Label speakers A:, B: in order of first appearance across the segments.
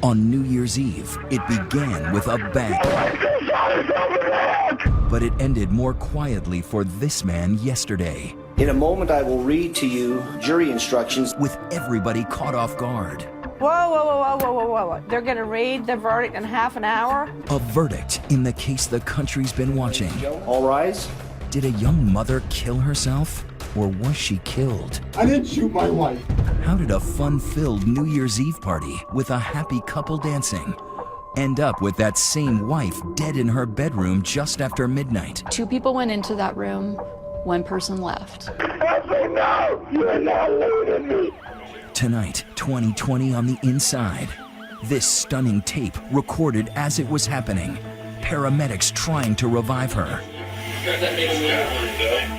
A: On New Year's Eve, it began with a bang. But it ended more quietly for this man yesterday.
B: In a moment, I will read to you jury instructions.
A: With everybody caught off guard.
C: Whoa. They're going to read the verdict in half an hour?
A: A verdict in the case the country's been watching.
B: All rise.
A: Did a young mother kill herself? Or was she killed?
D: I didn't shoot my wife.
A: How did a fun-filled New Year's Eve party with a happy couple dancing end up with that same wife dead in her bedroom just after midnight?
E: 2 people went into that room, 1 person left.
D: No, you are not leaving me.
A: Tonight, 2020 on the inside. This stunning tape recorded as it was happening. Paramedics trying to revive her.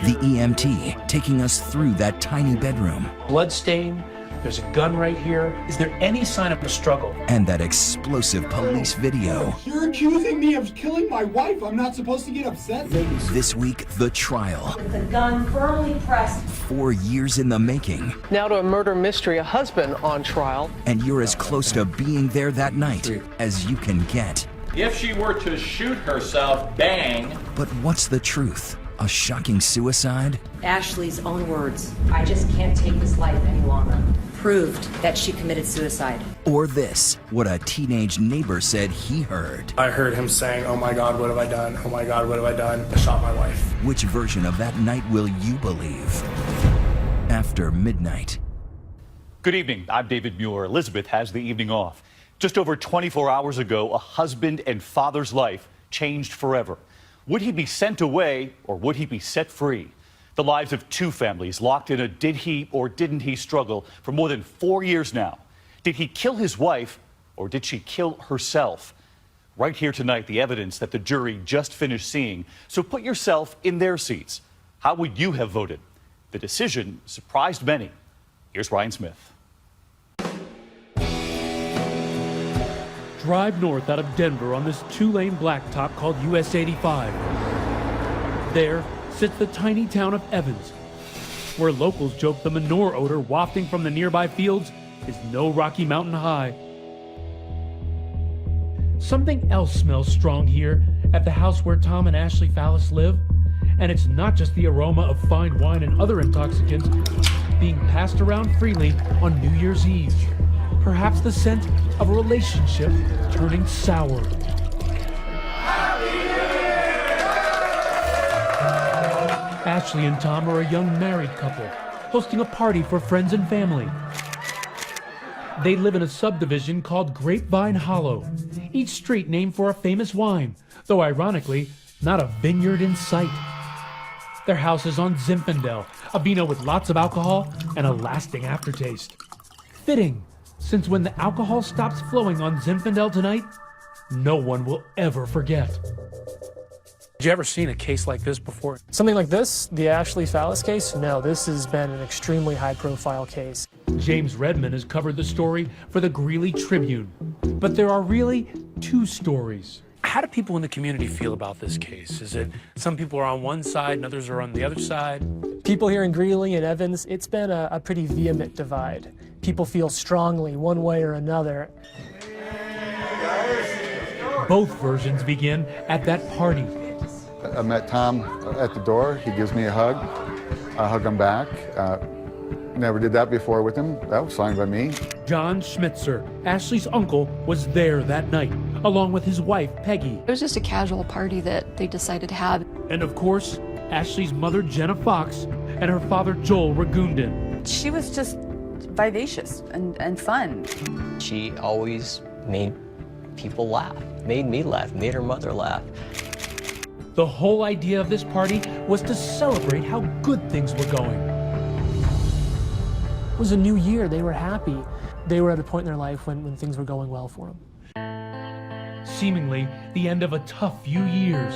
A: The EMT taking us through that tiny bedroom.
F: Bloodstain, there's a gun right here. Is there any sign of a struggle?
A: And that explosive police video.
D: You're accusing me of killing my wife. I'm not supposed to get upset.
A: This week, the trial.
G: With the gun firmly pressed.
A: 4 years in the making.
H: Now to a murder mystery, a husband on trial.
A: And you're as close to being there that night as you can get.
I: If she were to shoot herself, bang.
A: But what's the truth? A shocking suicide?
G: Ashley's own words, I just can't take this life any longer, proved that she committed suicide.
A: Or this, what a teenage neighbor said he heard.
J: I heard him saying, "Oh my God, what have I done? Oh my God, what have I done? I shot my wife."
A: Which version of that night will you believe? After midnight.
K: Good evening. I'm David Muir. Elizabeth has the evening off. Just over 24 hours ago, a husband and father's life changed forever. Would he be sent away or would he be set free? The lives of 2 families locked in a did he or didn't he struggle for more than 4 years now. Did he kill his wife or did she kill herself? Right here tonight, the evidence that the jury just finished seeing. So put yourself in their seats. How would you have voted? The decision surprised many. Here's Ryan Smith.
L: Drive north out of Denver on this 2-lane blacktop called US 85. There sits the tiny town of Evans, where locals joke the manure odor wafting from the nearby fields is no Rocky Mountain high. Something else smells strong here at the house where Tom and Ashley Fallis live, and it's not just the aroma of fine wine and other intoxicants being passed around freely on New Year's Eve. Perhaps the scent of a relationship turning sour. Ashley and Tom are a young married couple, hosting a party for friends and family. They live in a subdivision called Grapevine Hollow, each street named for a famous wine, though ironically, not a vineyard in sight. Their house is on Zinfandel, a vino with lots of alcohol and a lasting aftertaste. Fitting, since when the alcohol stops flowing on Zinfandel tonight, no one will ever forget.
F: Had you ever seen a case like this before?
M: Something like this, the Ashley Fallis case? No, this has been an extremely high-profile case.
L: James Redman has covered the story for the Greeley Tribune. But there are really 2 stories.
F: How do people in the community feel about this case? Is it some people are on one side and others are on the other side?
M: People here in Greeley and Evans, it's been a pretty vehement divide. People feel strongly one way or another.
L: Both versions begin at that party.
N: I met Tom at the door. He gives me a hug. I hug him back. Never did that before with him. That was fine by me.
L: John Schmitzer, Ashley's uncle, was there that night, along with his wife, Peggy.
E: It was just a casual party that they decided to have.
L: And of course, Ashley's mother, Jenna Fox, and her father, Joel Ragundan.
C: She was just vivacious and fun.
O: She always made people laugh, made me laugh, made her mother laugh.
L: The whole idea of this party was to celebrate how good things were going.
M: It was a new year. They were happy. They were at a point in their life when things were going well for them.
L: Seemingly the end of a tough few years.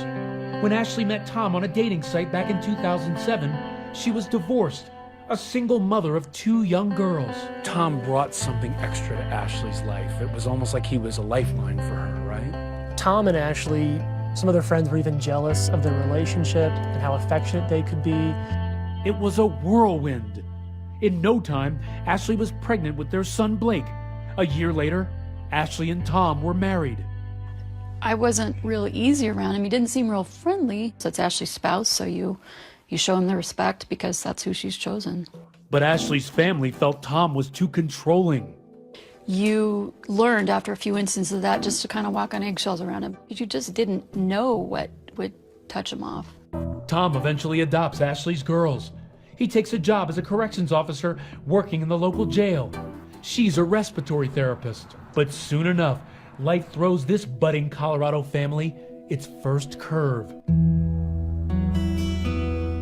L: When Ashley met Tom on a dating site back in 2007, she was divorced, a single mother of 2 young girls.
F: Tom brought something extra to Ashley's life. It was almost like he was a lifeline for her, right?
M: Tom and Ashley, some of their friends were even jealous of their relationship and how affectionate they could be.
L: It was a whirlwind. In no time, Ashley was pregnant with their son Blake. A year later, Ashley and Tom were married.
E: I wasn't real easy around him. He didn't seem real friendly. So it's Ashley's spouse, so you show him the respect because that's who she's chosen.
L: But Ashley's family felt Tom was too controlling.
E: You learned after a few instances of that just to kind of walk on eggshells around him. You just didn't know what would touch him off.
L: Tom eventually adopts Ashley's girls. He takes a job as a corrections officer working in the local jail. She's a respiratory therapist. But soon enough, life throws this budding Colorado family its first curve.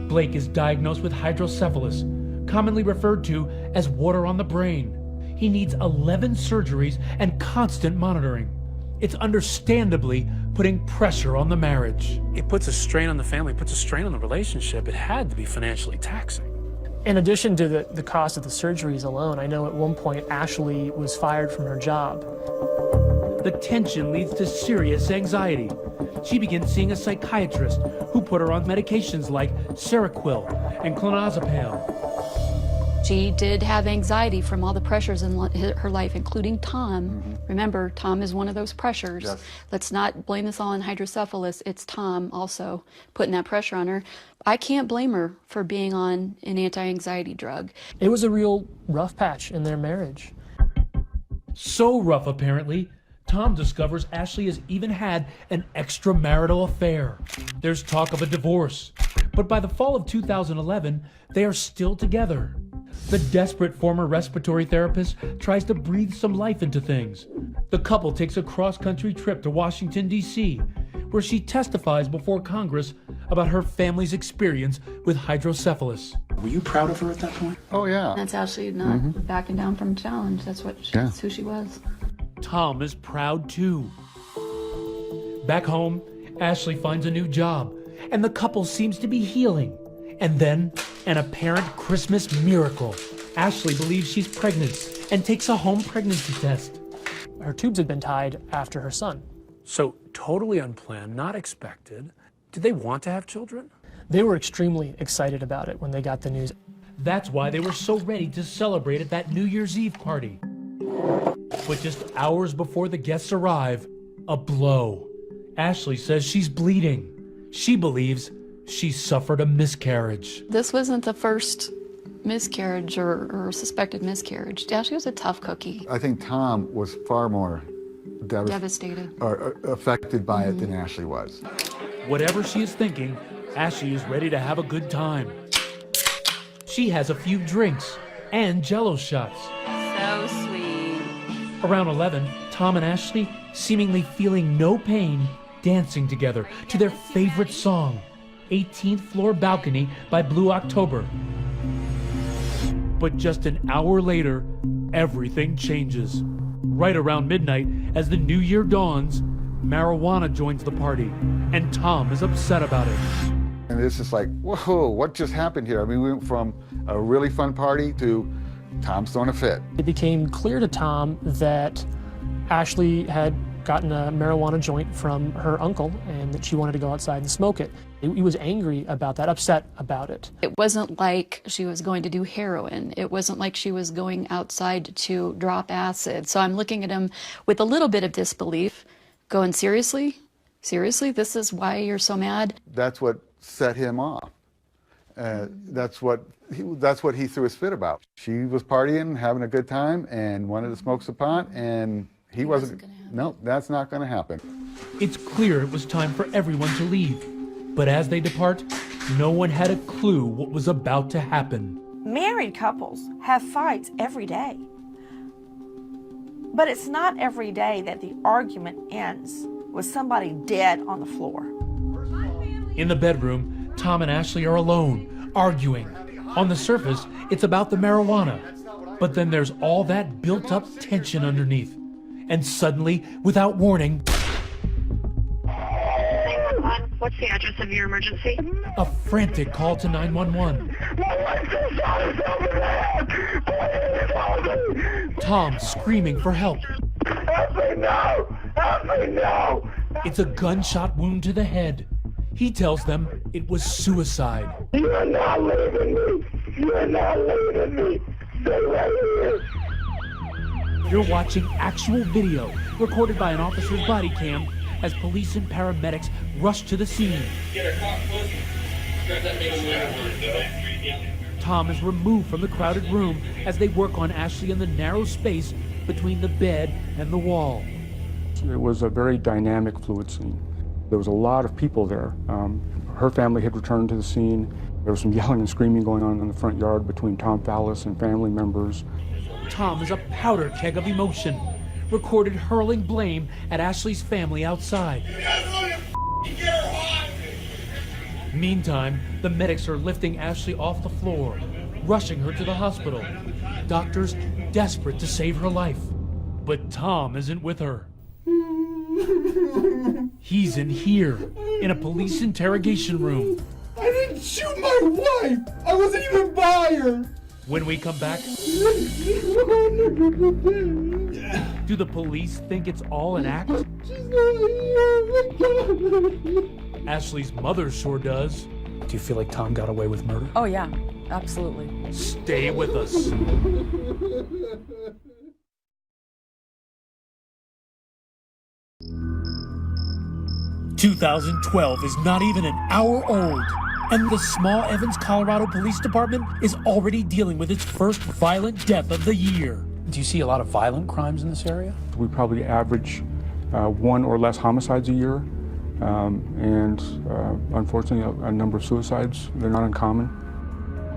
L: Blake is diagnosed with hydrocephalus, commonly referred to as water on the brain. He needs 11 surgeries and constant monitoring. It's understandably putting pressure on the marriage.
F: It puts a strain on the family, puts a strain on the relationship. It had to be financially taxing.
M: In addition to the cost of the surgeries alone, I know at one point Ashley was fired from her job.
L: The tension leads to serious anxiety. She begins seeing a psychiatrist who put her on medications like Seroquel and clonazepam.
E: She did have anxiety from all the pressures in her life, including Tom. Remember, Tom is one of those pressures.
N: Yes.
E: Let's not blame this all on hydrocephalus. It's Tom also putting that pressure on her. I can't blame her for being on an anti-anxiety drug.
M: It was a real rough patch in their marriage.
L: So rough, apparently, Tom discovers Ashley has even had an extramarital affair. There's talk of a divorce, but by the fall of 2011, they are still together. The desperate former respiratory therapist tries to breathe some life into things. The couple takes a cross-country trip to Washington, D.C., where she testifies before Congress about her family's experience with hydrocephalus.
B: Were you proud of her at that point?
N: Oh, yeah.
E: That's Ashley not backing down from challenge. That's who she was.
L: Tom is proud too. Back home, Ashley finds a new job, and the couple seems to be healing. And then, an apparent Christmas miracle. Ashley believes she's pregnant and takes a home pregnancy test.
M: Her tubes had been tied after her son.
F: So totally unplanned, not expected. Did they want to have children?
M: They were extremely excited about it when they got the news.
L: That's why they were so ready to celebrate at that New Year's Eve party. But just hours before the guests arrive, a blow. Ashley says she's bleeding. She believes she suffered a miscarriage.
E: This wasn't the first miscarriage or suspected miscarriage. Ashley was a tough cookie.
N: I think Tom was far more
E: Devastated.
N: Or affected by it than Ashley was.
L: Whatever she is thinking, Ashley is ready to have a good time. She has a few drinks and Jell-O shots.
C: So sweet.
L: Around 11, Tom and Ashley, seemingly feeling no pain, dancing together to their favorite song, 18th Floor Balcony by Blue October. But just an hour later, everything changes. Right around midnight, as the new year dawns, marijuana joins the party, and Tom is upset about it.
N: And it's just like, whoa, what just happened here? I mean, we went from a really fun party to Tom's throwing a fit.
M: It became clear to Tom that Ashley had gotten a marijuana joint from her uncle and that she wanted to go outside and smoke it. He was angry about that, upset about it.
E: It wasn't like she was going to do heroin. It wasn't like she was going outside to drop acid. So I'm looking at him with a little bit of disbelief, going, seriously? Seriously? This is why you're so mad?
N: That's what set him off. That's what he threw his fit about. She was partying, having a good time, and wanted to smoke some pot, and he wasn't. No, that's not going to happen.
L: It's clear it was time for everyone to leave. But as they depart, no one had a clue what was about to happen.
C: Married couples have fights every day. But it's not every day that the argument ends with somebody dead on the floor.
L: In the bedroom, Tom and Ashley are alone, arguing. On the surface, it's about the marijuana. But then there's all that built-up tension underneath. And suddenly, without warning,
P: what's the address of your emergency?
L: A frantic call to 911. Tom screaming for help.
P: Help me now! Help me now!
L: It's a gunshot wound to the head. He tells them it was suicide.
P: You are not leaving. leaving me. You are not leaving me. Stay right here.
L: You're watching actual video recorded by an officer's body cam as police and paramedics rush to the scene. Tom is removed from the crowded room as they work on Ashley in the narrow space between the bed and the wall.
Q: It was a very dynamic, fluid scene. There was a lot of people there. Her family had returned to the scene. There was some yelling and screaming going on in the front yard between Tom Fallis and family members.
L: Tom is a powder keg of emotion, recorded hurling blame at Ashley's family outside. Meantime, the medics are lifting Ashley off the floor, rushing her to the hospital. Doctors desperate to save her life. But Tom isn't with her. He's in here, in a police interrogation room.
D: I didn't shoot my wife! I wasn't even by her!
L: When we come back, do the police think it's all an act?
D: She's not here!
L: Ashley's mother sure does.
F: Do you feel like Tom got away with murder?
R: Oh, yeah, absolutely.
L: Stay with us. 2012 is not even an hour old, and the small Evans, Colorado Police Department is already dealing with its first violent death of the year.
F: Do you see a lot of violent crimes in this area?
Q: We probably average one or less homicides a year, and unfortunately a number of suicides. They're not uncommon.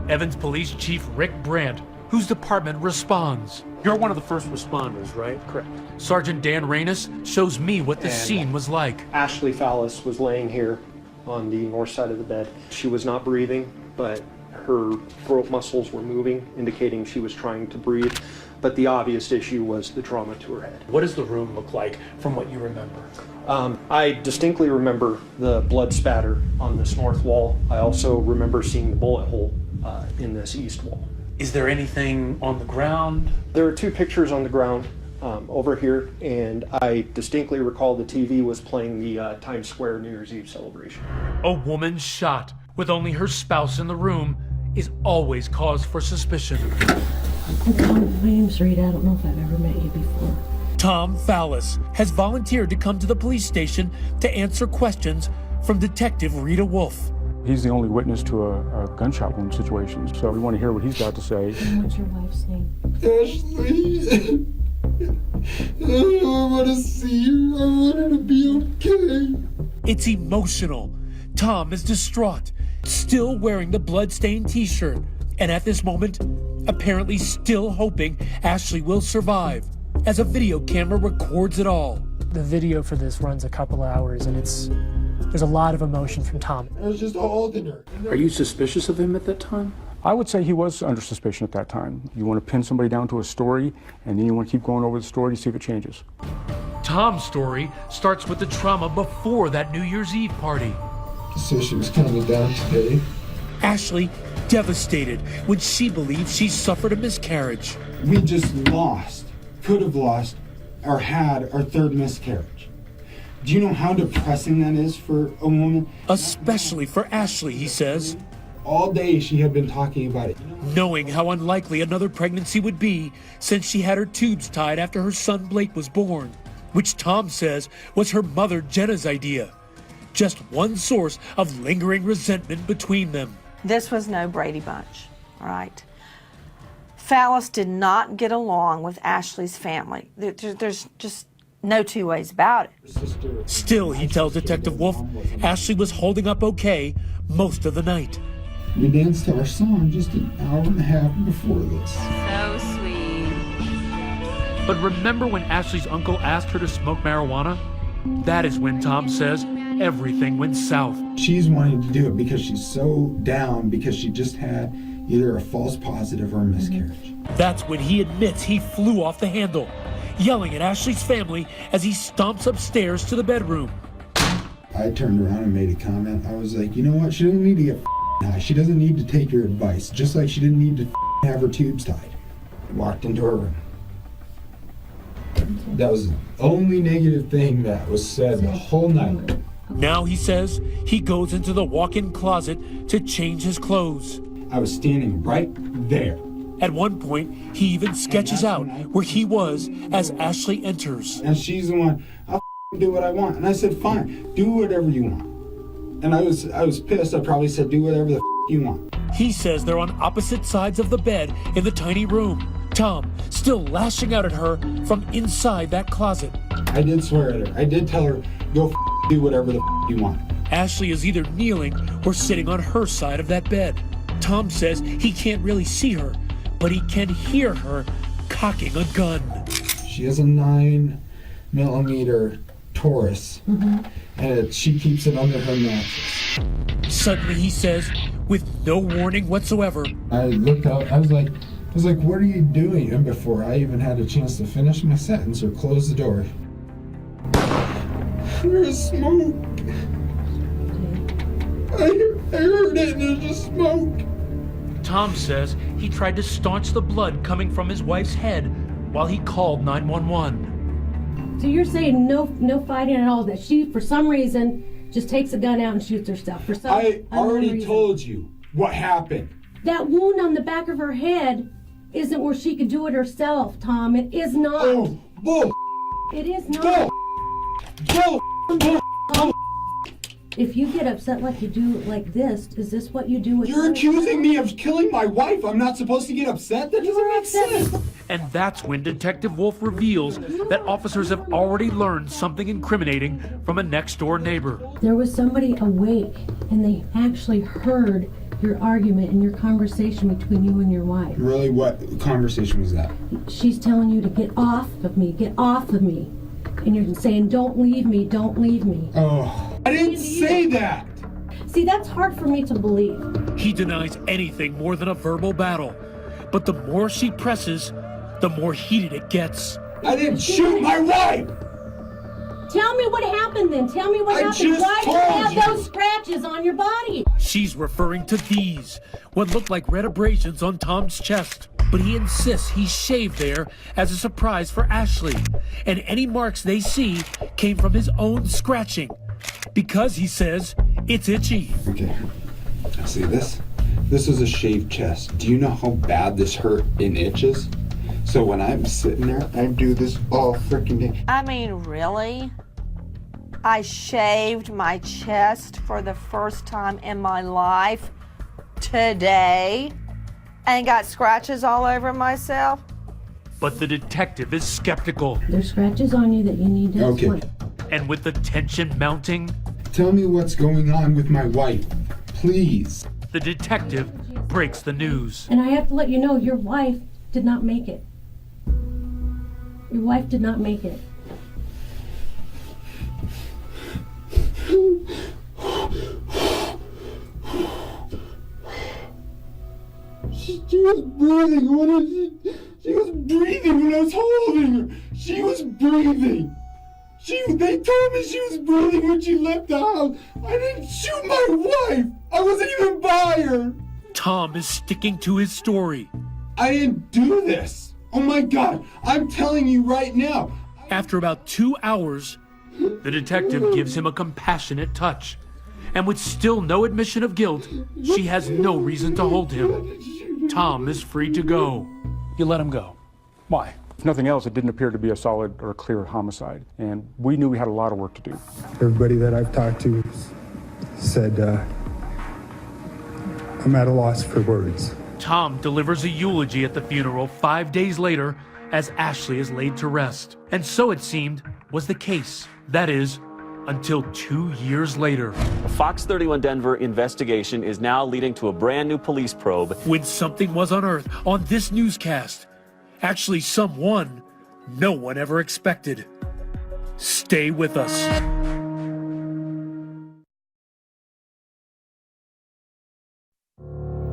L: Evans Police Chief Rick Brandt, whose department responds.
M: You're one of the first responders, right?
H: Correct.
L: Sergeant Dan Reynes shows me what the scene was like.
H: Ashley Fallis was laying here on the north side of the bed. She was not breathing, but her throat muscles were moving, indicating she was trying to breathe. But the obvious issue was the trauma to her head.
F: What does the room look like from what you remember?
H: I distinctly remember the blood spatter on this north wall. I also remember seeing the bullet hole in this east wall.
F: Is there anything on the ground?
H: There are two pictures on the ground over here, and I distinctly recall the TV was playing the Times Square New Year's Eve celebration.
L: A woman shot with only her spouse in the room is always cause for suspicion.
S: I'm Tom. My name's Rita. I don't know if I've ever met you before.
L: Tom Fallis has volunteered to come to the police station to answer questions from Detective Rita Wolf.
Q: He's the only witness to a gunshot wound situation, so we want to hear what he's got to say.
S: And what's your wife's name?
D: Ashley. I want to see her. I want her to be okay.
L: It's emotional. Tom is distraught, still wearing the blood-stained t-shirt, and at this moment, apparently still hoping Ashley will survive, as a video camera records it all.
M: The video for this runs a couple hours, and there's a lot of emotion from Tom.
D: I was just holding her.
F: Are you suspicious of him at that time?
Q: I would say he was under suspicion at that time. You want to pin somebody down to a story, and then you want to keep going over the story to see if it changes.
L: Tom's story starts with the trauma before that New Year's Eve party.
D: So she was coming down today.
L: Ashley devastated when she believes she suffered a miscarriage.
D: We just could have lost, or had our third miscarriage. Do you know how depressing that is for a woman?
L: Especially for Ashley, he says.
D: All day she had been talking about it.
L: Knowing how unlikely another pregnancy would be since she had her tubes tied after her son Blake was born, which Tom says was her mother Jenna's idea. Just one source of lingering resentment between them.
C: This was no Brady Bunch, all right? Fallis did not get along with Ashley's family. There's just no two ways about it.
L: Still, he tells Detective Wolf, Ashley was holding up okay most of the night.
D: We danced to our song just an hour and a half before this.
E: So sweet.
L: But remember when Ashley's uncle asked her to smoke marijuana? That is when Tom says everything went south.
D: She's wanting to do it because she's so down because she just had either a false positive or a miscarriage.
L: That's when he admits he flew off the handle, yelling at Ashley's family as he stomps upstairs to the bedroom.
D: I turned around and made a comment. I was like, you know what? She doesn't need to get high. She doesn't need to take your advice, just like she didn't need to have her tubes tied. Walked into her room. That was the only negative thing that was said the whole night.
L: Now he says he goes into the walk-in closet to change his clothes.
D: I was standing right there.
L: At one point, he even sketches out where he was as Ashley enters.
D: And she's the one, I'll do what I want. And I said, fine, do whatever you want. And I was pissed. I probably said, do whatever the you want.
L: He says they're on opposite sides of the bed in the tiny room. Tom still lashing out at her from inside that closet.
D: I did swear at her. I did tell her, go do whatever the you want.
L: Ashley is either kneeling or sitting on her side of that bed. Tom says he can't really see her, but he can hear her cocking a gun.
D: She has a 9mm Taurus, and she keeps it under her mattress.
L: Suddenly, he says, with no warning whatsoever.
D: I looked out. I was like, what are you doing? And before I even had a chance to finish my sentence or close the door, there's smoke. I heard it, and there's just smoke.
L: Tom says he tried to staunch the blood coming from his wife's head while he called 911.
S: So you're saying no fighting at all, that she, for some reason, just takes a gun out and shoots herself? For some
D: I already
S: reason.
D: told you what happened.
S: That wound on the back of her head isn't where she could do it herself, Tom. It is not.
D: Oh, bull.
S: It is not.
D: Bull.
S: If you get upset like you do like this, is this what you do with
D: You're
S: her?
D: accusing me of killing my wife. I'm not supposed to get upset? That doesn't make sense.
L: And that's when Detective Wolf reveals that officers have already learned something incriminating from a next-door neighbor.
S: There was somebody awake, and they actually heard your argument and your conversation between you and your wife.
D: Really, what conversation was that?
S: She's telling you to get off of me, get off of me. And you're saying, don't leave me, don't leave me.
D: Oh, I didn't say that.
S: See, that's hard for me to believe.
L: He denies anything more than a verbal battle. But the more she presses, the more heated it gets.
D: I didn't shoot my wife!
S: Tell me what happened then. Tell me what happened. Why do you have those scratches on your body?
L: She's referring to these, what look like red abrasions on Tom's chest. But he insists he shaved there as a surprise for Ashley. And any marks they see came from his own scratching. Because, he says, it's itchy.
D: Okay, see this? This is a shaved chest. Do you know how bad this hurt and itches? So when I'm sitting there, I do this all freaking day.
C: I mean, really? I shaved my chest for the first time in my life today and got scratches all over myself?
L: But the detective is skeptical.
S: There's scratches on you that you need to explain.
L: And with the tension mounting,
D: tell me what's going on with my wife, please.
L: The detective breaks the news.
S: And I have to let you know, your wife did not make it. Your wife did not make it.
D: She was breathing she was breathing when I was holding her. She was breathing. They told me she was breathing when she left the house. I didn't shoot my wife. I wasn't even by her.
L: Tom is sticking to his story.
D: I didn't do this. Oh my God, I'm telling you right now.
L: After about 2 hours, the detective gives him a compassionate touch. And with still no admission of guilt, she has no reason to hold him. Tom is free to go.
F: You let him go. Why?
Q: If nothing else, it didn't appear to be a solid or a clear homicide. And we knew we had a lot of work to do.
D: Everybody that I've talked to said, I'm at a loss for words.
L: Tom delivers a eulogy at the funeral 5 days later as Ashley is laid to rest. And so it seemed was the case. That is, until 2 years later.
T: A Fox 31 Denver investigation is now leading to a brand new police probe.
L: When something was unearthed on this newscast. Actually, someone no one ever expected. Stay with us.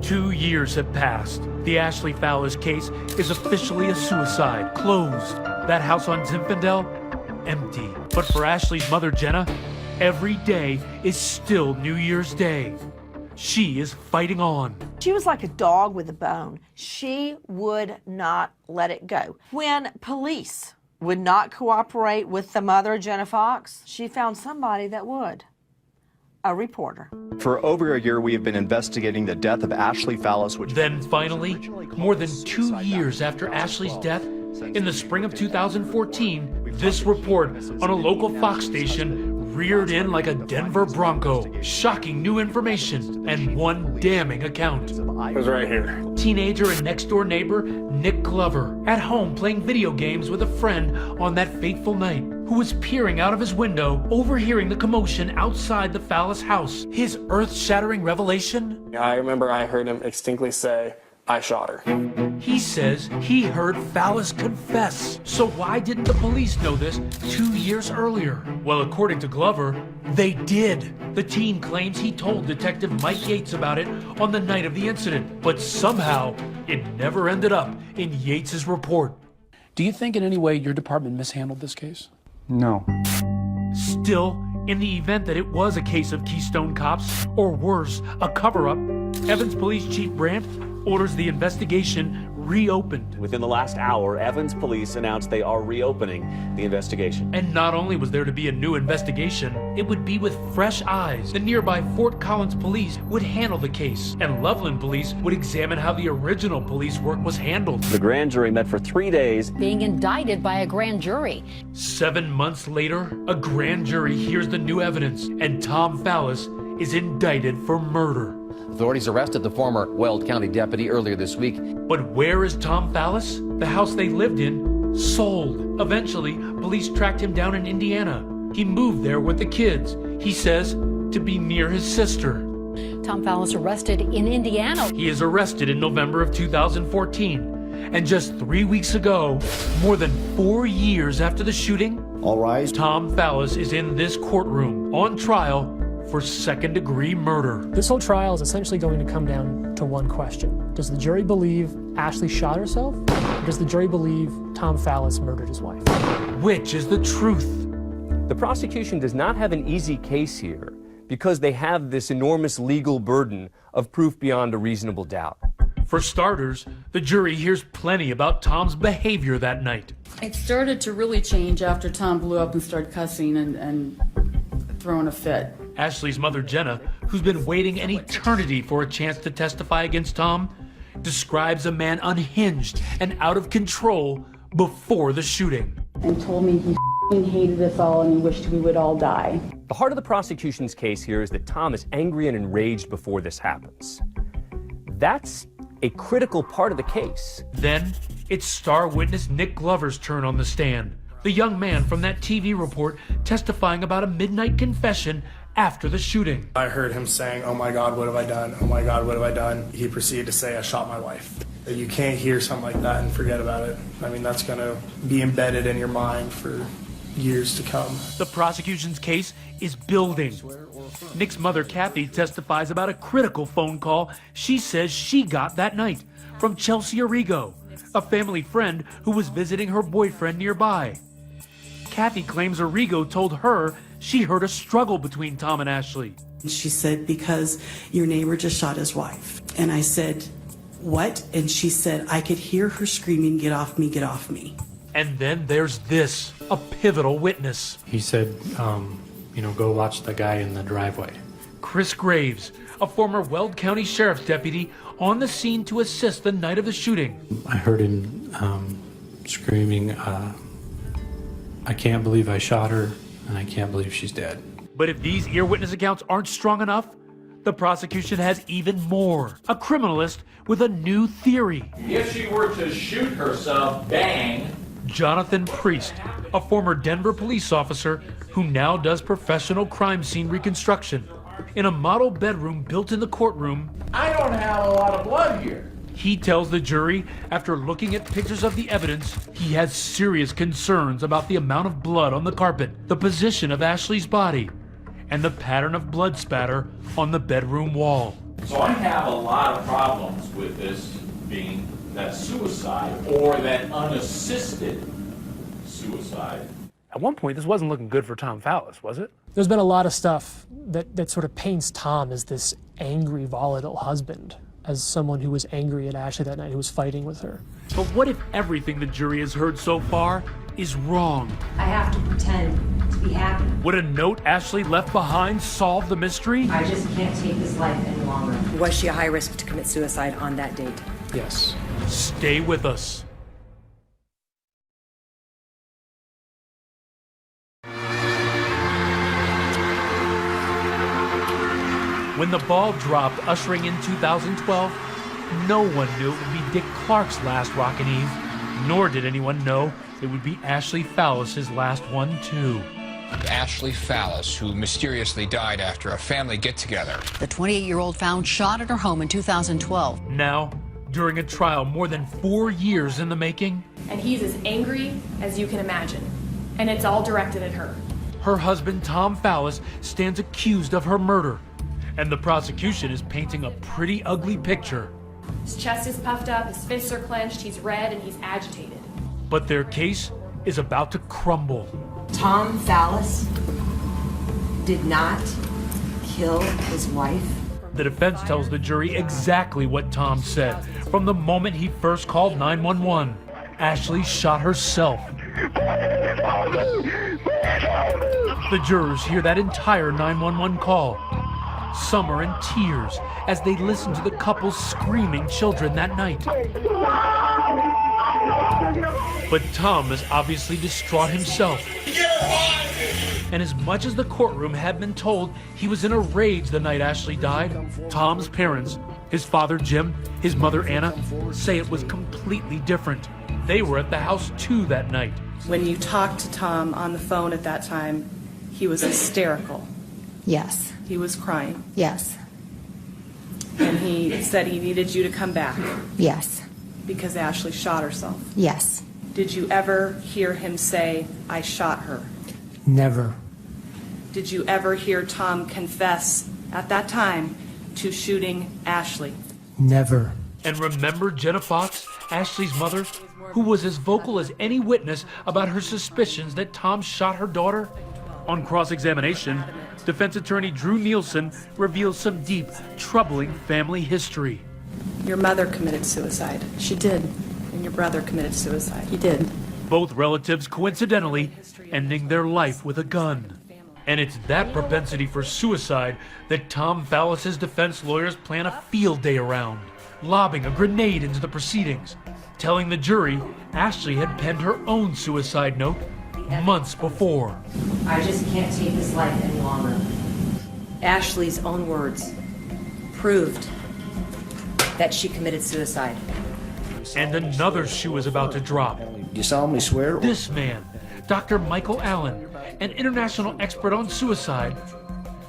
L: Two years have passed. The Ashley Fowler's case is officially a suicide. Closed. That house on Zinfandel, empty. But for Ashley's mother, Jenna, every day is still New Year's Day. She is fighting on.
C: She was like a dog with a bone. She would not let it go. When police would not cooperate with the mother, Jenna Fox, she found somebody that would. a reporter.
U: For over a year, we have been investigating the death of Ashley Fallis, which...
L: Then finally, more than 2 years after Ashley's death, in the spring of 2014, this report on a local Fox station reared in like a Denver Bronco. Shocking new information and one damning account.
J: It was right here.
L: Teenager and next-door neighbor Nick Glover, at home playing video games with a friend on that fateful night, who was peering out of his window, overhearing the commotion outside the Fallis house. His earth-shattering revelation?
J: I remember I heard him distinctly say, "I shot her."
L: He says he heard Fallis confess. So why didn't the police know this 2 years earlier? Well, according to Glover, they did. The teen claims he told Detective Mike Yates about it on the night of the incident, but somehow it never ended up in Yates's report.
F: Do you think in any way your department mishandled this case?
Q: No.
L: Still, in the event that it was a case of Keystone Cops, or worse, a cover-up, Evans Police Chief Brandt orders the investigation reopened.
T: Within the last hour, Evans police announced they are reopening the investigation.
L: And not only was there to be a new investigation, it would be with fresh eyes. The nearby Fort Collins police would handle the case, and Loveland police would examine how the original police work was handled.
T: The grand jury met for 3 days.
V: Being indicted by a grand jury.
L: 7 months later, a grand jury hears the new evidence, and Tom Fallis is indicted for murder.
W: Authorities arrested the former Weld County deputy earlier this week.
L: But where is Tom Fallis? The house they lived in sold. Eventually, police tracked him down in Indiana. He moved there with the kids, he says, to be near his sister.
V: Tom Fallis arrested in Indiana.
L: He is arrested in November of 2014. And just 3 weeks ago, more than 4 years after the shooting,
B: all rise.
L: Tom Fallis is in this courtroom on trial for second-degree murder.
M: This whole trial is essentially going to come down to one question. Does the jury believe Ashley shot herself? Or does the jury believe Tom Fallis murdered his wife?
L: Which is the truth?
O: The prosecution does not have an easy case here because they have this enormous legal burden of proof beyond a reasonable doubt.
L: For starters, the jury hears plenty about Tom's behavior that night.
R: It started to really change after Tom blew up and started cussing and throwing a fit.
L: Ashley's mother, Jenna, who's been waiting an eternity for a chance to testify against Tom, describes a man unhinged and out of control before the shooting.
R: And told me he hated us all and he wished we would all die.
O: The heart of the prosecution's case here is that Tom is angry and enraged before this happens. That's a critical part of the case.
L: Then, it's star witness Nick Glover's turn on the stand. The young man from that TV report testifying about a midnight confession after the shooting.
J: I heard him saying, "Oh my God, what have I done? Oh my God, what have I done?" He proceeded to say, "I shot my wife." You can't hear something like that and forget about it. I mean, that's going to be embedded in your mind for years to come.
L: The prosecution's case is building. Nick's mother, Kathy, testifies about a critical phone call she says she got that night from Chelsea Arrigo, a family friend who was visiting her boyfriend nearby. Kathy claims Arrigo told her she heard a struggle between Tom and Ashley.
X: She said, "Because your neighbor just shot his wife." And I said, "What?" And she said, "I could hear her screaming, 'Get off me, get off me.'"
L: And then there's this, a pivotal witness.
F: He said, go watch the guy in the driveway.
L: Chris Graves, a former Weld County Sheriff's deputy on the scene to assist the night of the shooting.
F: I heard him screaming, "I can't believe I shot her, and I can't believe she's dead."
L: But if these ear witness accounts aren't strong enough, the prosecution has even more. A criminalist with a new theory.
I: If she were to shoot herself, bang.
L: Jonathan Priest, a former Denver police officer who now does professional crime scene reconstruction. In a model bedroom built in the courtroom,
I: I don't have a lot of blood here.
L: He tells the jury, after looking at pictures of the evidence, he has serious concerns about the amount of blood on the carpet, the position of Ashley's body, and the pattern of blood spatter on the bedroom wall.
I: So I have a lot of problems with this being that suicide or that unassisted suicide.
F: At one point, this wasn't looking good for Tom Fallis, was it?
M: There's been a lot of stuff that sort of paints Tom as this angry, volatile husband, as someone who was angry at Ashley that night, who was fighting with her.
L: But what if everything the jury has heard so far is wrong?
G: I have to pretend to to be happy.
L: Would a note Ashley left behind solve the mystery?
G: I just can't take this life any longer. Was she a high risk to commit suicide on that date?
L: Yes. Stay with us. When the ball dropped, ushering in 2012, no one knew it would be Dick Clark's last Rockin' Eve, nor did anyone know it would be Ashley Fallis's last one, too.
A: Ashley Fallis, who mysteriously died after a family get-together.
V: The 28-year-old found shot at her home in 2012.
L: Now, during a trial more than 4 years in the making,
K: and he's as angry as you can imagine, and it's all directed at her.
L: Her husband, Tom Fallis, stands accused of her murder, and the prosecution is painting a pretty ugly picture.
K: His chest is puffed up, his fists are clenched, he's red, and he's agitated.
L: But their case is about to crumble.
G: Tom Fallis did not kill his wife.
L: The defense tells the jury exactly what Tom said from the moment he first called 911. Ashley shot herself. The jurors hear that entire 911 call. Some are in tears as they listen to the couple's screaming children that night. But Tom is obviously distraught himself. And as much as the courtroom had been told he was in a rage the night Ashley died, Tom's parents, his father Jim, his mother Anna, say it was completely different. They were at the house too that night.
X: When you talked to Tom on the phone at that time, he was hysterical.
V: Yes.
X: He was crying.
V: Yes.
X: And he said he needed you to come back
V: Yes.
X: because Ashley shot herself.
V: Yes.
X: Did you ever hear him say, "I shot her"?
N: Never.
X: Did you ever hear Tom confess at that time to shooting Ashley?
N: Never.
L: And remember Jenna Fox, Ashley's mother, who was as vocal as any witness about her suspicions that Tom shot her daughter? On cross-examination, defense attorney Drew Nielsen reveals some deep, troubling family history.
X: Your mother committed suicide.
V: She did.
X: And your brother committed suicide.
V: He did.
L: Both relatives coincidentally ending their life with a gun. And it's that propensity for suicide that Tom Fallis's defense lawyers plan a field day around, lobbing a grenade into the proceedings, telling the jury Ashley had penned her own suicide note months before.
G: I just can't take this life any longer. Ashley's own words proved that she committed suicide.
L: And another shoe is about to drop.
B: You solemnly swear?
L: This man, Dr. Michael Allen, an international expert on suicide,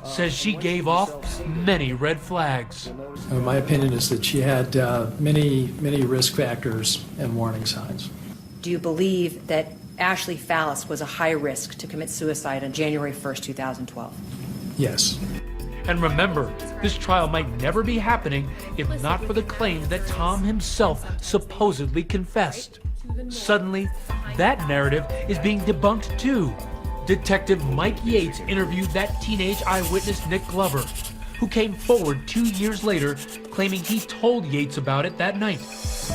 L: says she gave off many red flags.
P: My opinion is that she had many risk factors and warning signs.
G: Do you believe that Ashley Fallis was a high risk to commit suicide on January 1st, 2012?
P: Yes.
L: And remember, this trial might never be happening if not for the claim that Tom himself supposedly confessed. Suddenly, that narrative is being debunked too. Detective Mike Yates interviewed that teenage eyewitness Nick Glover, who came forward 2 years later claiming he told Yates about it that night.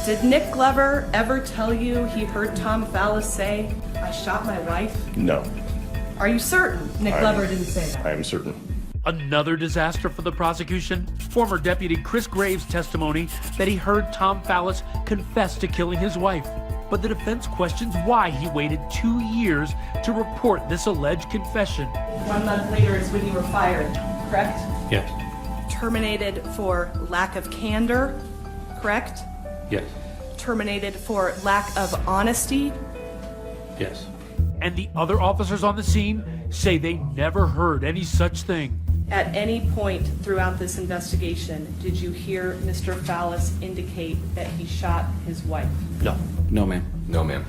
X: Did Nick Glover ever tell you he heard Tom Fallis say, "I shot my wife"?
Y: No.
X: Are you certain Nick Glover didn't say that?
Y: I am certain.
L: Another disaster for the prosecution? Former Deputy Chris Graves' testimony that he heard Tom Fallis confess to killing his wife. But the defense questions why he waited 2 years to report this alleged confession.
X: 1 month later is when you were fired, correct?
F: Yes.
X: Terminated for lack of candor, correct?
F: Yes.
X: Terminated for lack of honesty?
F: Yes.
L: And the other officers on the scene say they never heard any such thing.
X: At any point throughout this investigation, did you hear Mr. Fallis indicate that he shot his wife?
F: No. No, ma'am.
A: No, ma'am.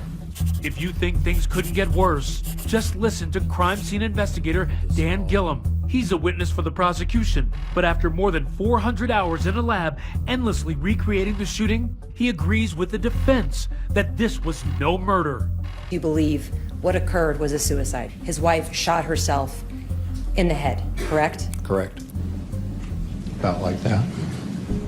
L: If you think things couldn't get worse, just listen to crime scene investigator Dan Gillum. He's a witness for the prosecution, but after more than 400 hours in a lab endlessly recreating the shooting, he agrees with the defense that this was no murder.
G: You believe what occurred was a suicide. His wife shot herself in the head, correct?
A: Correct. About like that.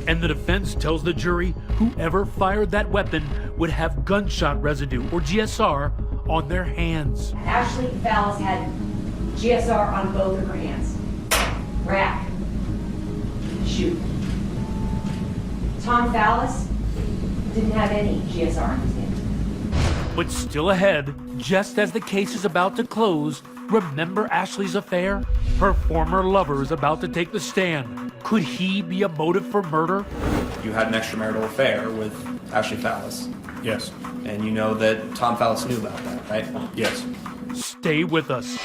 L: And the defense tells the jury whoever fired that weapon would have gunshot residue, or GSR, on their hands.
G: Ashley Fallis had GSR on both of her hands. Rack. Shoot. Tom Fallis didn't have any GSR in his hand.
L: But still ahead, just as the case is about to close, remember Ashley's affair? Her former lover is about to take the stand. Could he be a motive for murder?
D: You had an extramarital affair with Ashley Fallis.
J: Yes.
D: And you know that Tom Fallis knew about that, right?
J: Yes.
L: Stay with us.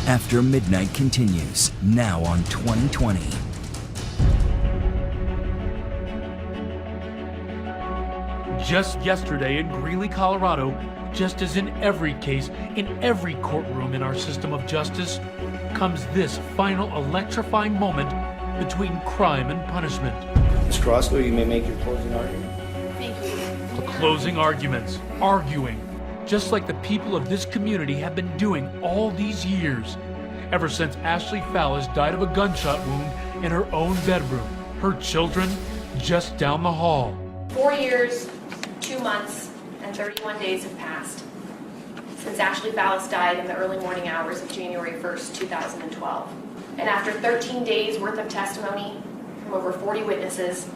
E: After Midnight continues, now on 2020.
L: Just yesterday in Greeley, Colorado, just as in every case, in every courtroom in our system of justice, comes this final electrifying moment between crime and punishment.
B: Ms. Crosco, you may make your closing argument.
K: Thank you.
L: The closing arguments, arguing, just like the people of this community have been doing all these years, ever since Ashley Fallis died of a gunshot wound in her own bedroom, her children just down the hall.
K: 4 years, 2 months, and 31 days have passed since Ashley Fallis died in the early morning hours of January 1st, 2012. And after 13 days worth of testimony from over 40 witnesses,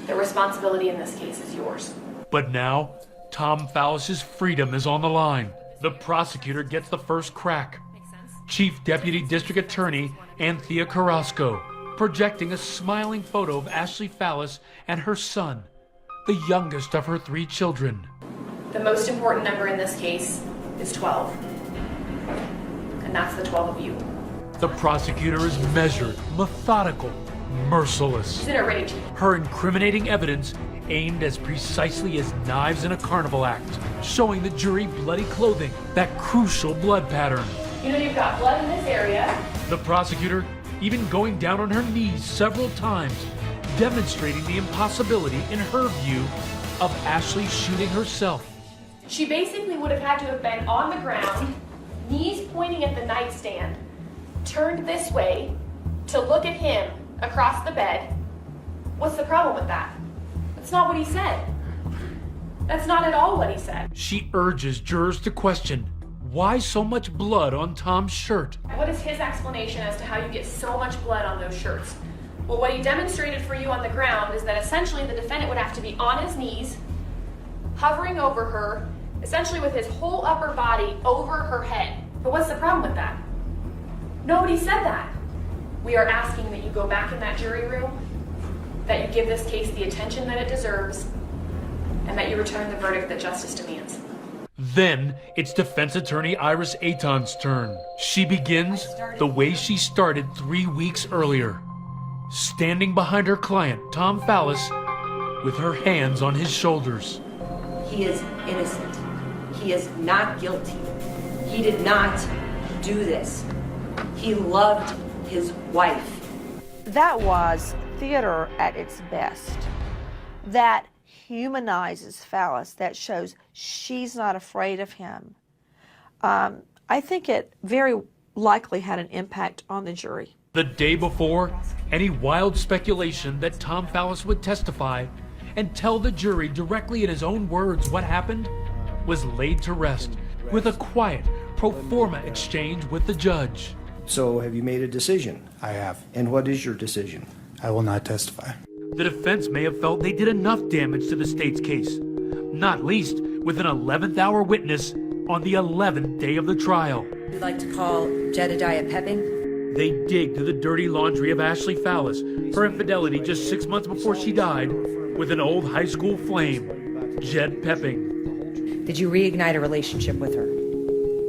K: the responsibility in this case is yours.
L: But now, Tom Fallis's freedom is on the line. The prosecutor gets the first crack. Chief Deputy District Attorney Anthea Carrasco, projecting a smiling photo of Ashley Fallis and her son, the youngest of her 3 children.
K: The most important number in this case is 12. And that's the 12 of you.
L: The prosecutor is measured, methodical, merciless.
K: She's in a rage.
L: Her incriminating evidence aimed as precisely as knives in a carnival act, showing the jury bloody clothing, that crucial blood pattern.
K: You know you've got blood in this area.
L: The prosecutor even going down on her knees several times, demonstrating the impossibility, in her view, of Ashley shooting herself.
K: She basically would have had to have been on the ground, knees pointing at the nightstand, turned this way to look at him across the bed. What's the problem with that? That's not what he said. That's not at all what he said.
L: She urges jurors to question, why so much blood on Tom's shirt?
K: What is his explanation as to how you get so much blood on those shirts? Well, what he demonstrated for you on the ground is that essentially the defendant would have to be on his knees, hovering over her, essentially with his whole upper body over her head. But what's the problem with that? Nobody said that. We are asking that you go back in that jury room, that you give this case the attention that it deserves, and that you return the verdict that justice demands.
L: Then it's defense attorney Iris Aton's turn. She begins the way she started 3 weeks earlier, standing behind her client, Tom Fallis, with her hands on his shoulders.
G: He is innocent. He is not guilty. He did not do this. He loved his wife.
C: That was theater at its best. That humanizes Fallis, that shows she's not afraid of him. I think it very likely had an impact on the jury.
L: The day before, any wild speculation that Tom Fallis would testify and tell the jury directly in his own words what happened was laid to rest with a quiet pro forma exchange with the judge.
B: So have you made a decision?
P: I have.
B: And what is your decision?
P: I will not testify.
L: The defense may have felt they did enough damage to the state's case, not least with an 11th hour witness on the 11th day of the trial.
G: We'd like to call Jedediah Pepping.
L: They dig to the dirty laundry of Ashley Fallis, her infidelity just 6 months before she died with an old high school flame, Jed Pepping.
G: Did you reignite a relationship with her?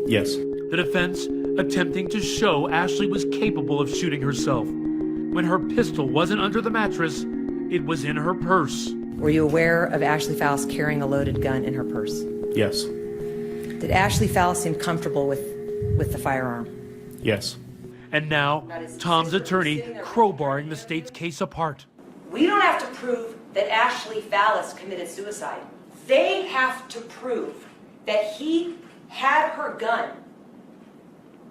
J: Yes.
L: The defense attempting to show Ashley was capable of shooting herself. When her pistol wasn't under the mattress, it was in her purse.
G: Were you aware of Ashley Fallis carrying a loaded gun in her purse?
J: Yes.
G: Did Ashley Fallis seem comfortable with the firearm?
J: Yes.
L: And now, Tom's attorney crowbarring the state's case apart.
G: We don't have to prove that Ashley Fallis committed suicide. They have to prove that he had her gun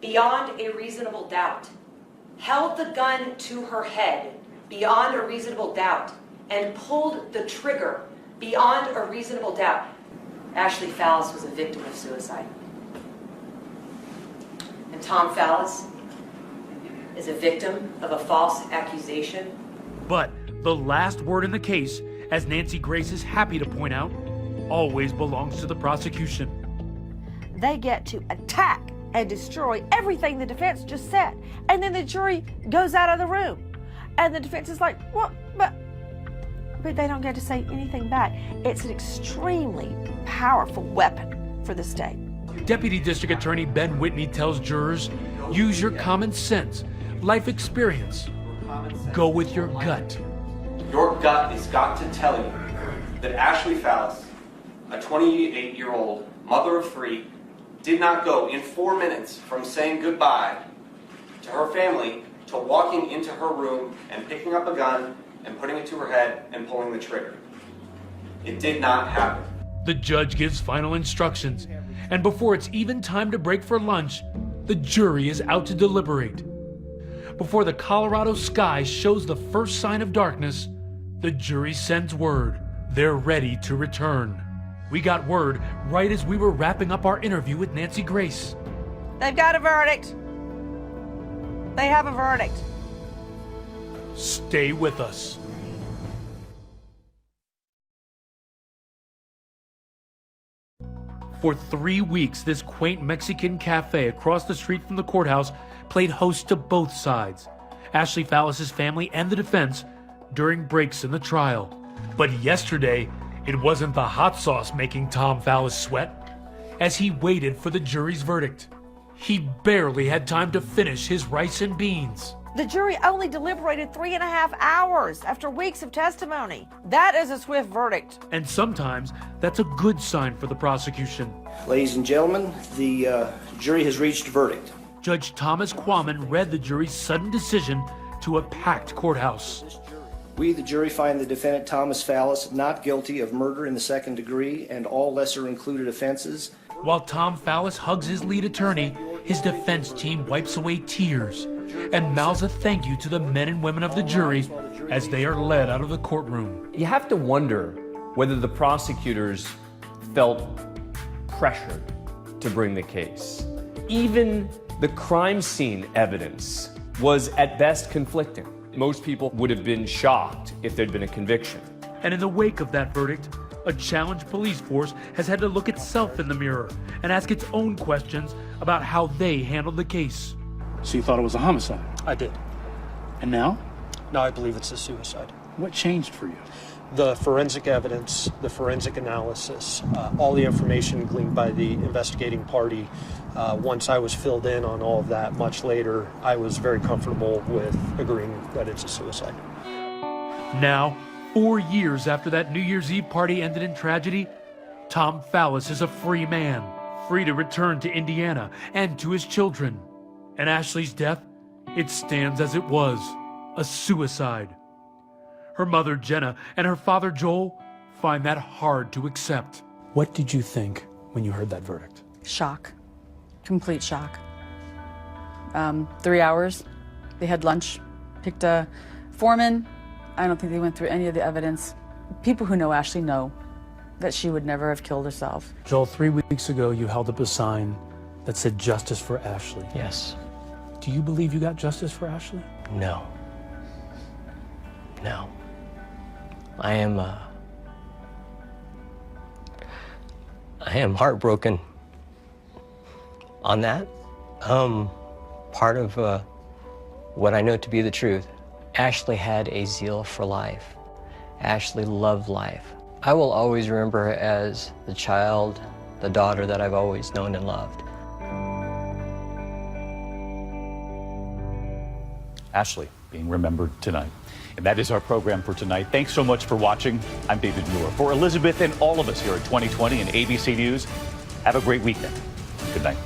G: beyond a reasonable doubt, held the gun to her head beyond a reasonable doubt, and pulled the trigger beyond a reasonable doubt. Ashley Fallis was a victim of suicide. And Tom Fallis is a victim of a false accusation.
L: But the last word in the case, as Nancy Grace is happy to point out, always belongs to the prosecution.
C: They get to attack and destroy everything the defense just said. And then the jury goes out of the room. And the defense is like, what? But they don't get to say anything back. It's an extremely powerful weapon for the state.
L: Deputy District Attorney Ben Whitney tells jurors, use your common sense, life experience. Go with your gut.
H: Your gut has got to tell you that Ashley Fallis, a 28-year-old mother of 3, did not go in 4 minutes from saying goodbye to her family to walking into her room and picking up a gun and putting it to her head and pulling the trigger. It did not happen.
L: The judge gives final instructions, and before it's even time to break for lunch, the jury is out to deliberate. Before the Colorado sky shows the first sign of darkness, the jury sends word they're ready to return. We got word right as we were wrapping up our interview with Nancy Grace.
C: They've got a verdict. They have a verdict.
L: Stay with us. For 3 weeks, this quaint Mexican cafe across the street from the courthouse played host to both sides, Ashley Fallis' family and the defense, during breaks in the trial. But yesterday, it wasn't the hot sauce making Tom Fallis sweat. As he waited for the jury's verdict, he barely had time to finish his rice and beans.
C: The jury only deliberated 3.5 hours after weeks of testimony. That is a swift verdict.
L: And sometimes that's a good sign for the prosecution.
B: Ladies and gentlemen, the jury has reached a verdict.
L: Judge Thomas Quammen read the jury's sudden decision to a packed courthouse.
B: We, the jury, find the defendant Thomas Fallis not guilty of murder in the 2nd degree and all lesser included offenses.
L: While Tom Fallis hugs his lead attorney, his defense team wipes away tears and mouths a thank you to the men and women of the jury as they are led out of the courtroom.
O: You have to wonder whether the prosecutors felt pressured to bring the case. Even the crime scene evidence was at best conflicting. Most people would have been shocked if there'd been a conviction.
L: And in the wake of that verdict, a challenged police force has had to look itself in the mirror and ask its own questions about how they handled the case.
Q: So you thought it was a homicide?
S: I did.
Q: And now?
S: Now I believe it's a suicide.
Q: What changed for you?
S: The forensic evidence, the forensic analysis, all the information gleaned by the investigating party. Once I was filled in on all of that much later, I was very comfortable with agreeing that it's a suicide.
L: Now, 4 years after that New Year's Eve party ended in tragedy, Tom Fallis is a free man, free to return to Indiana and to his children. And Ashley's death, it stands as it was, a suicide. Her mother, Jenna, and her father, Joel, find that hard to accept.
F: What did you think when you heard that verdict?
R: Shock. Complete shock. 3 hours. They had lunch, picked a foreman. I don't think they went through any of the evidence. People who know Ashley know that she would never have killed herself.
F: Joel, 3 weeks ago, you held up a sign that said justice for Ashley.
U: Yes.
F: Do you believe you got justice for Ashley?
U: No. No. I am heartbroken on that. Part of what I know to be the truth. Ashley had a zeal for life. Ashley loved life. I will always remember her as the child, the daughter that I've always known and loved.
Y: Ashley being remembered tonight. And that is our program for tonight. Thanks so much for watching. I'm David Muir. For Elizabeth and all of us here at 2020 and ABC News, have a great weekend. Good night.